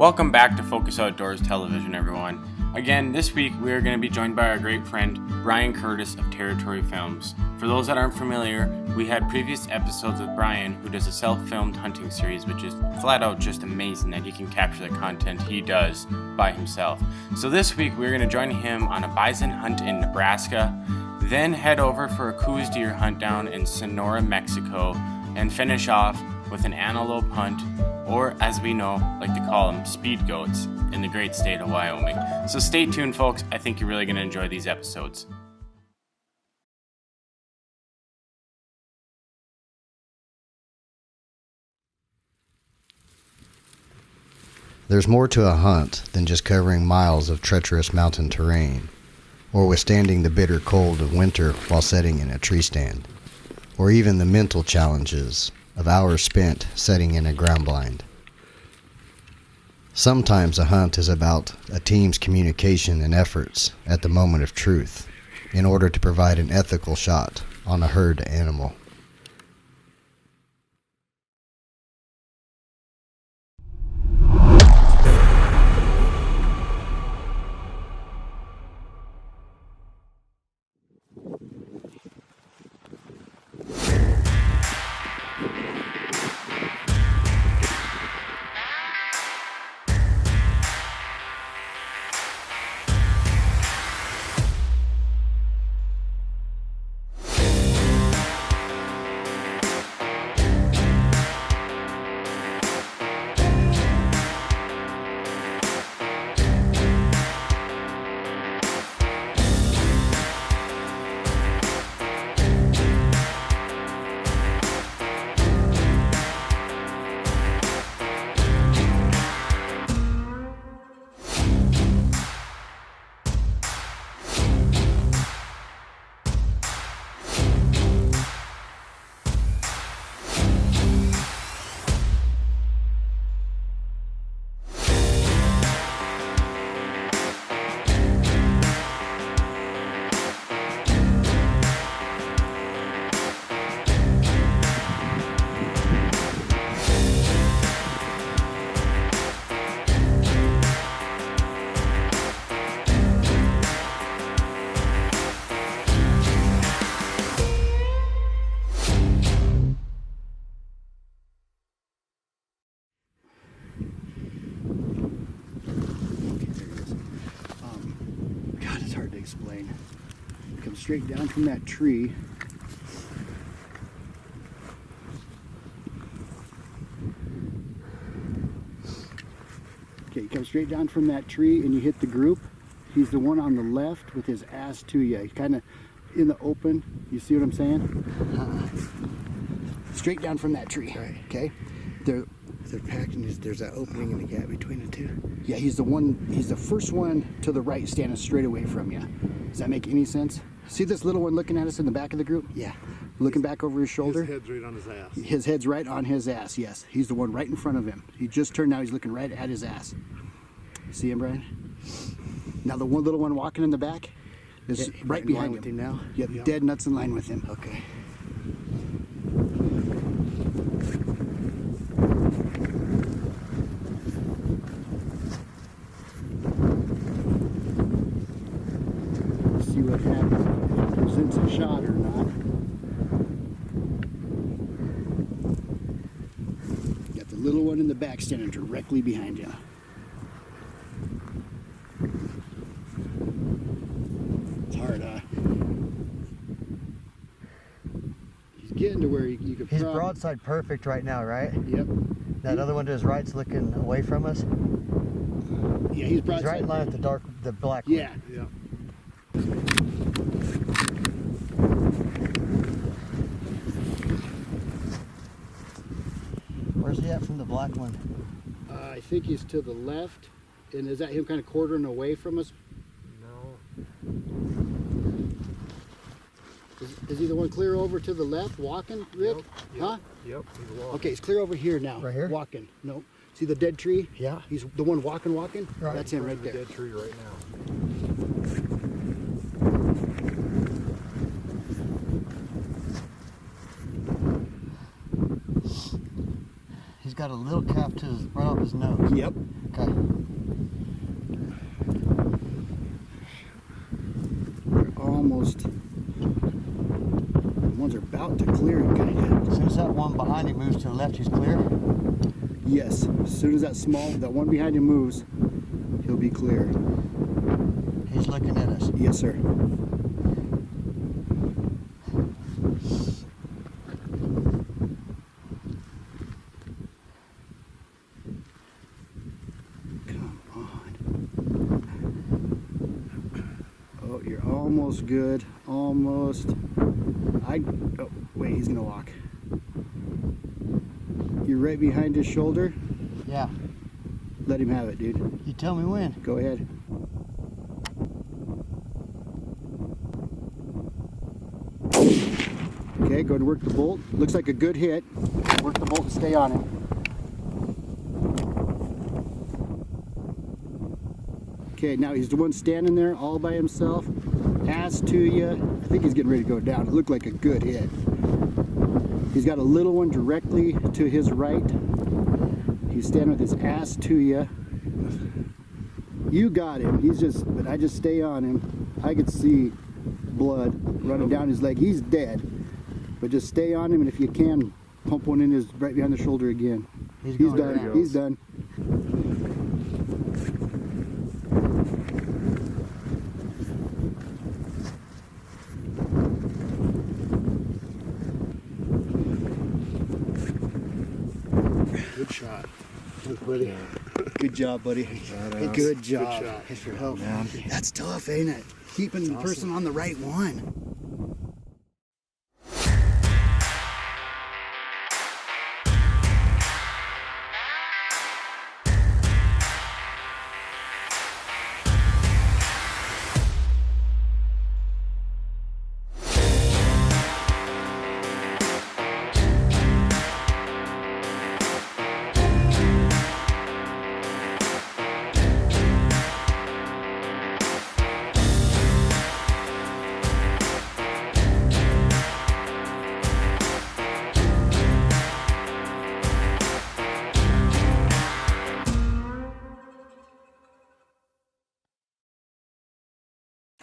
Welcome back to Focus Outdoors Television, everyone. Again, this week we are going to be joined by our great friend, Brian Curtis of Territory Films. For those that aren't familiar, we had previous episodes with Brian, who does a self-filmed hunting series, which is flat out just amazing that he can capture the content he does by himself. So this week we're going to join him on a bison hunt in Nebraska, then head over for a Coues deer hunt down in Sonora, Mexico, and finish off with an antelope hunt, or as we know, like to call them, speed goats, in the great state of Wyoming. So stay tuned, folks. I think you're really going to enjoy these episodes. There's more to a hunt than just covering miles of treacherous mountain terrain, or withstanding the bitter cold of winter while sitting in a tree stand, or even the mental challenges of hours spent setting in a ground blind. Sometimes a hunt is about a team's communication and efforts at the moment of truth in order to provide an ethical shot on a herd animal. God, it's hard to explain. Come straight down from that tree. Okay, you come straight down from that tree and you hit the group. He's the one on the left with his ass to you. He's kind of in the open. You see what I'm saying? Straight down from that tree. Right. Okay. They're packed and there's that opening in the gap between the two. Yeah, he's the first one to the right standing straight away from you. Does that make any sense? See this little one looking at us in the back of the group? Yeah. Looking back over his shoulder? His head's right on his ass. His head's right on his ass, yes. He's the one right in front of him. He just turned now, he's looking right at his ass. See him, Brian? Now the one little one walking in the back is right in line behind with him. him now? Yep, dead nuts in line with him. Okay. See what happens, if it presents a shot or not. Got the little one in the back standing directly behind you. It's hard, huh? He's getting to where you could He's probably... broadside perfect right now, right? Yep. That other one to his right's looking away from us. Yeah, he's broadside. He's right in line with the black one. Yeah. Yeah. Where's he at from the black one? I think he's to the left. And is that him kind of quartering away from us? No. Is he the one clear over to the left, walking, Rick? Yep. Huh? Yep. He's walking. Okay, he's clear over here now. Right here? Walking. No. See the dead tree? Yeah. He's the one walking? Right. That's him right The there. dead tree right now. got a little calf to his, right off his nose. Yep. Okay. They're almost. The ones are about to clear him, kind of. As soon as that one behind him moves to the left, he's clear. Yes. As soon as that one behind him moves, he'll be clear. He's looking at us. Yes, sir. Come on. Oh, you're almost good. Almost. Oh, wait, he's gonna walk. You're right behind his shoulder. Yeah. Let him have it, dude. You tell me when. Go ahead. Okay, go and work the bolt. Looks like a good hit. Work the bolt and stay on him. Okay, now he's the one standing there all by himself. Ass to you. I think he's getting ready to go down. It looked like a good hit. He's got a little one directly to his right. He's standing with his ass to you. You got him. But I just stay on him. I could see blood running down his leg. He's dead. But just stay on him, and if you can, pump one in his right behind the shoulder again. He's done. Down. He's done. Good shot. Good buddy. Good job, buddy. Hey, good job. shot. Thanks for your help, man. That's tough, ain't it? Keeping the person on the right one.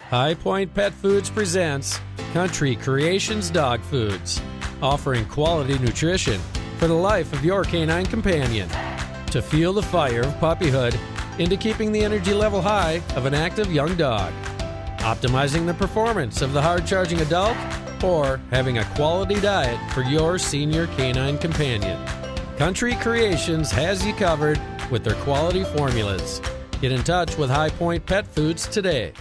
High Point Pet Foods presents Country Creations Dog Foods, offering quality nutrition for the life of your canine companion. To fuel the fire of puppyhood into keeping the energy level high of an active young dog, optimizing the performance of the hard-charging adult, or having a quality diet for your senior canine companion. Country Creations has you covered with their quality formulas. Get in touch with High Point Pet Foods today.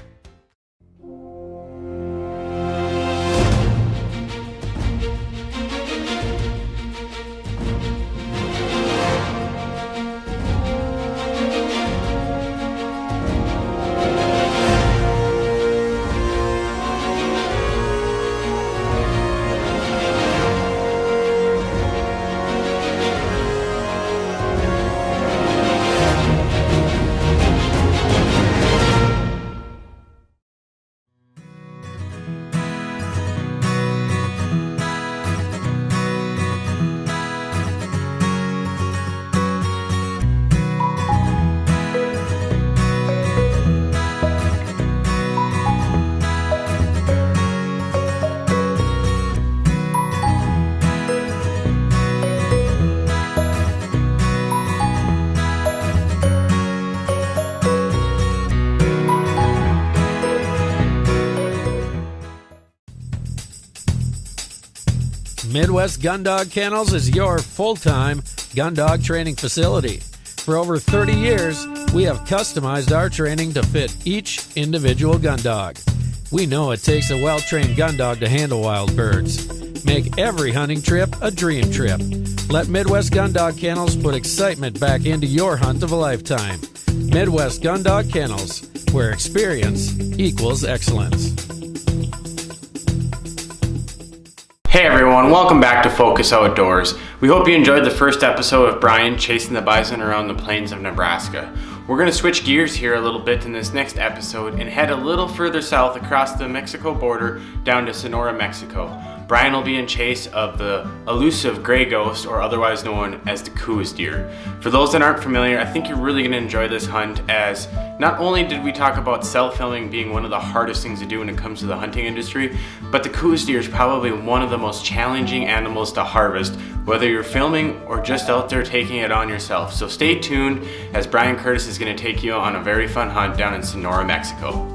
Midwest Gun Dog Kennels is your full-time gun dog training facility. For over 30 years, we have customized our training to fit each individual gun dog. We know it takes a well-trained gun dog to handle wild birds. Make every hunting trip a dream trip. Let Midwest Gun Dog Kennels put excitement back into your hunt of a lifetime. Midwest Gun Dog Kennels, where experience equals excellence. Hey everyone, welcome back to Focus Outdoors. We hope you enjoyed the first episode of Brian chasing the bison around the plains of Nebraska. We're going to switch gears here a little bit in this next episode and head a little further south across the Mexico border down to Sonora, Mexico. Brian will be in chase of the elusive gray ghost, or otherwise known as the Coues deer. For those that aren't familiar, I think you're really going to enjoy this hunt, as not only did we talk about self-filming being one of the hardest things to do when it comes to the hunting industry, but the Coues deer is probably one of the most challenging animals to harvest, whether you're filming or just out there taking it on yourself. So stay tuned, as Brian Curtis is going to take you on a very fun hunt down in Sonora, Mexico.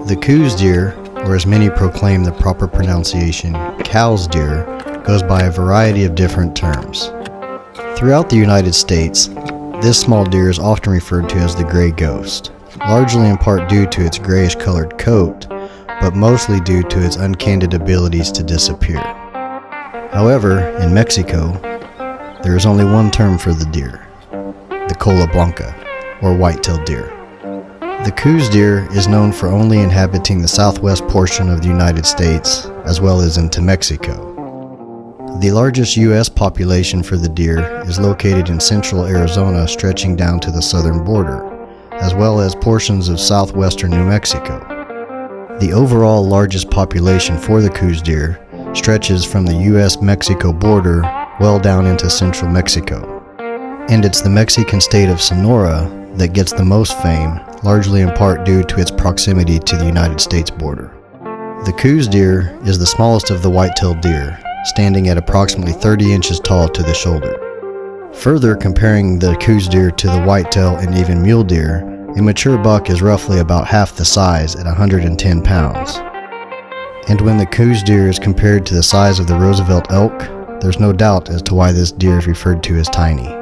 The Coues deer, or as many proclaim the proper pronunciation, Coues deer, goes by a variety of different terms. Throughout the United States, this small deer is often referred to as the gray ghost, largely in part due to its grayish colored coat, but mostly due to its uncandid abilities to disappear. However, in Mexico, there is only one term for the deer, the cola blanca, or white-tailed deer. The Coues deer is known for only inhabiting the southwest portion of the United States, as well as into Mexico. The largest U.S. population for the deer is located in central Arizona, stretching down to the southern border, as well as portions of southwestern New Mexico. The overall largest population for the Coues deer stretches from the U.S.-Mexico border well down into central Mexico. And it's the Mexican state of Sonora that gets the most fame, largely in part due to its proximity to the United States border. The Coues deer is the smallest of the white-tailed deer, standing at approximately 30 inches tall to the shoulder. Further comparing the Coues deer to the whitetail and even mule deer, a mature buck is roughly about half the size at 110 pounds. And when the Coues deer is compared to the size of the Roosevelt elk, there's no doubt as to why this deer is referred to as tiny.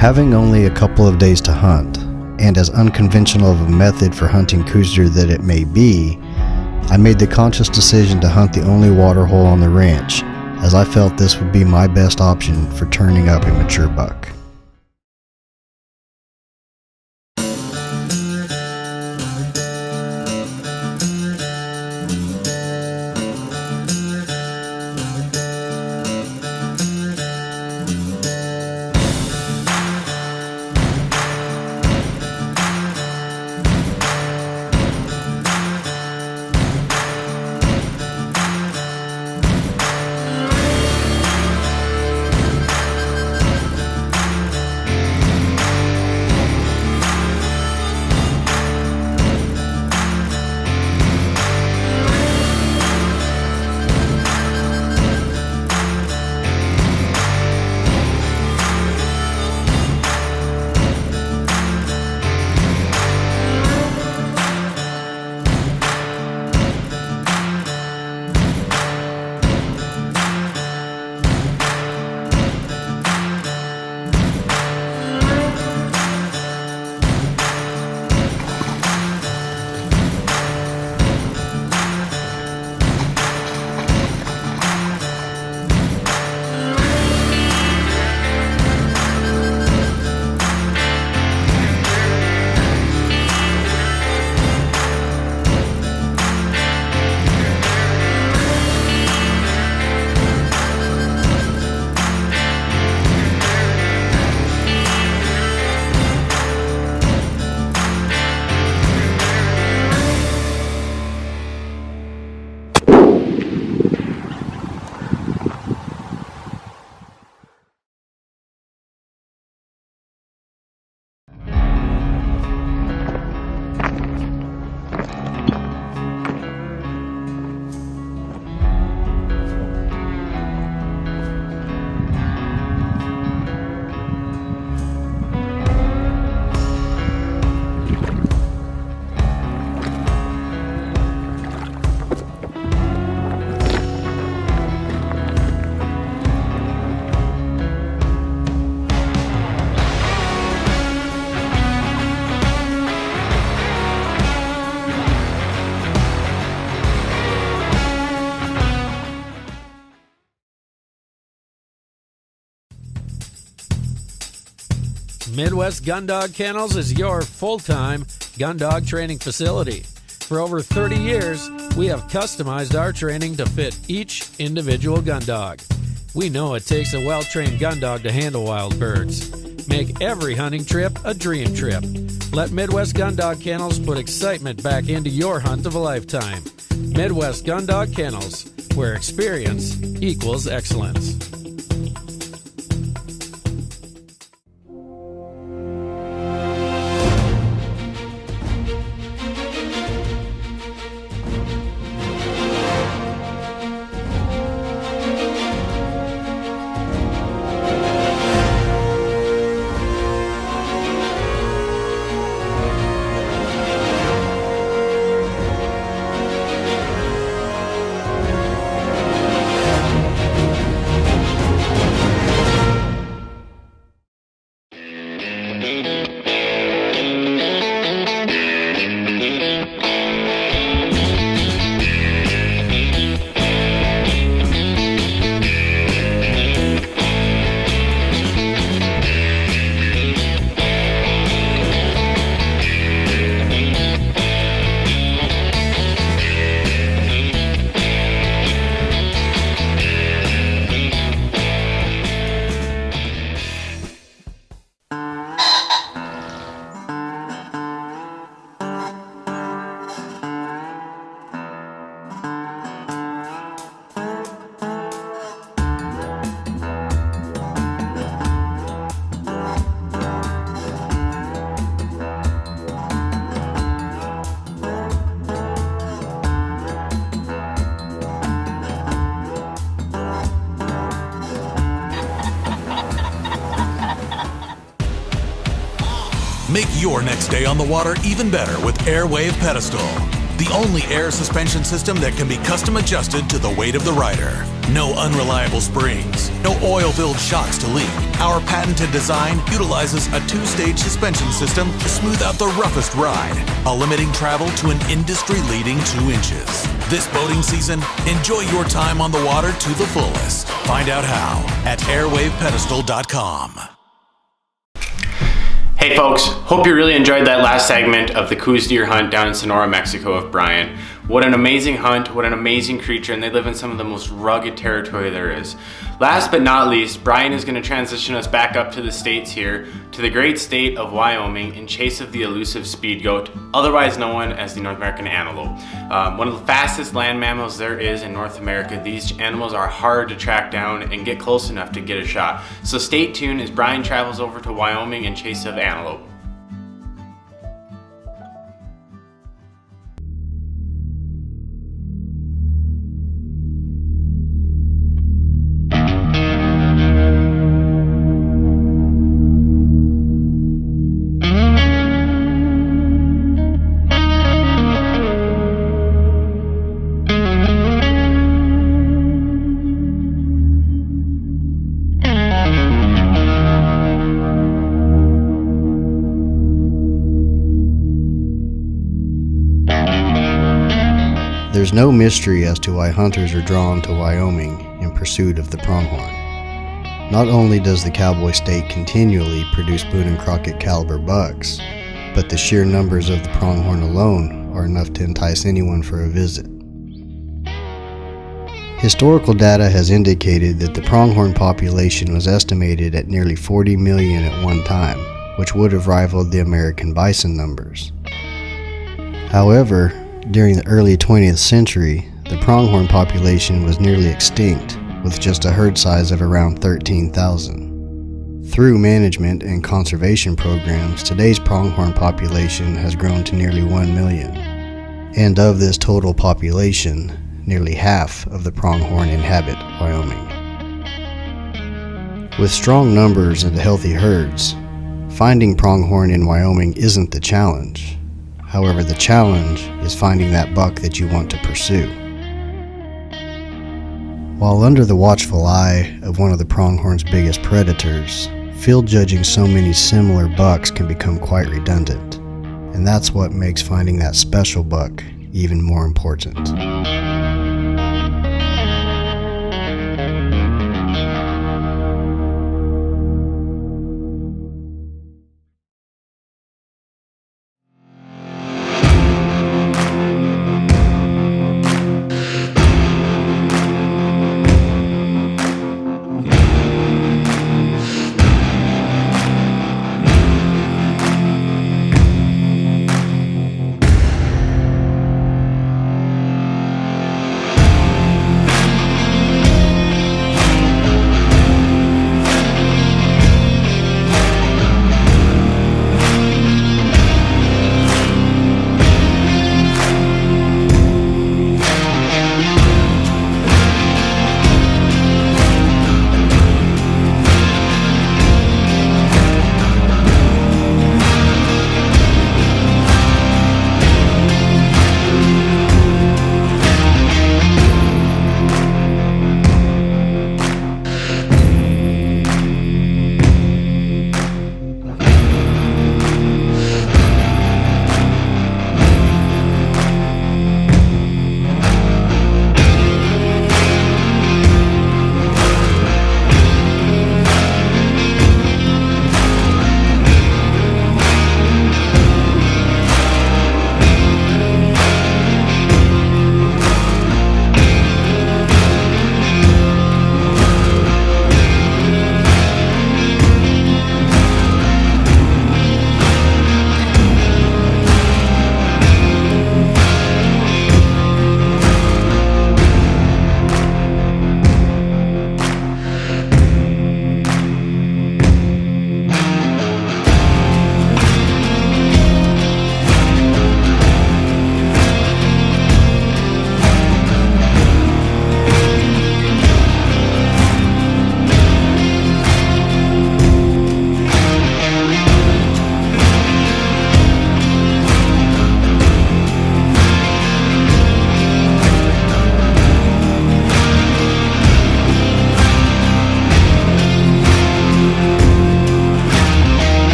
Having only a couple of days to hunt, and as unconventional of a method for hunting Cougar that it may be, I made the conscious decision to hunt the only water hole on the ranch, as I felt this would be my best option for turning up a mature buck. Midwest Gun Dog Kennels is your full-time gun dog training facility. For over 30 years, we have customized our training to fit each individual gun dog. We know it takes a well-trained gun dog to handle wild birds. Make every hunting trip a dream trip. Let Midwest Gun Dog Kennels put excitement back into your hunt of a lifetime. Midwest Gun Dog Kennels, where experience equals excellence. Make your next day on the water even better with Airwave Pedestal, the only air suspension system that can be custom adjusted to the weight of the rider. No unreliable springs, no oil-filled shocks to leak. Our patented design utilizes a 2-stage suspension system to smooth out the roughest ride, while limiting travel to an industry-leading 2 inches. This boating season, enjoy your time on the water to the fullest. Find out how at airwavepedestal.com. Hey folks, hope you really enjoyed that last segment of the Coues deer hunt down in Sonora, Mexico with Brian. What an amazing hunt, what an amazing creature, and they live in some of the most rugged territory there is. Last but not least, Brian is going to transition us back up to the States here, to the great state of Wyoming in chase of the elusive speed goat, otherwise known as the North American antelope. One of the fastest land mammals there is in North America. These animals are hard to track down and get close enough to get a shot. So stay tuned as Brian travels over to Wyoming in chase of antelope. There's no mystery as to why hunters are drawn to Wyoming in pursuit of the pronghorn. Not only does the cowboy state continually produce Boone and Crockett caliber bucks, but the sheer numbers of the pronghorn alone are enough to entice anyone for a visit. Historical data has indicated that the pronghorn population was estimated at nearly 40 million at one time, which would have rivaled the American bison numbers. However, during the early 20th century, the pronghorn population was nearly extinct, with just a herd size of around 13,000. Through management and conservation programs, today's pronghorn population has grown to nearly 1 million. And of this total population, nearly half of the pronghorn inhabit Wyoming. With strong numbers and healthy herds, finding pronghorn in Wyoming isn't the challenge. However, the challenge is finding that buck that you want to pursue. While under the watchful eye of one of the pronghorn's biggest predators, field judging so many similar bucks can become quite redundant, and that's what makes finding that special buck even more important.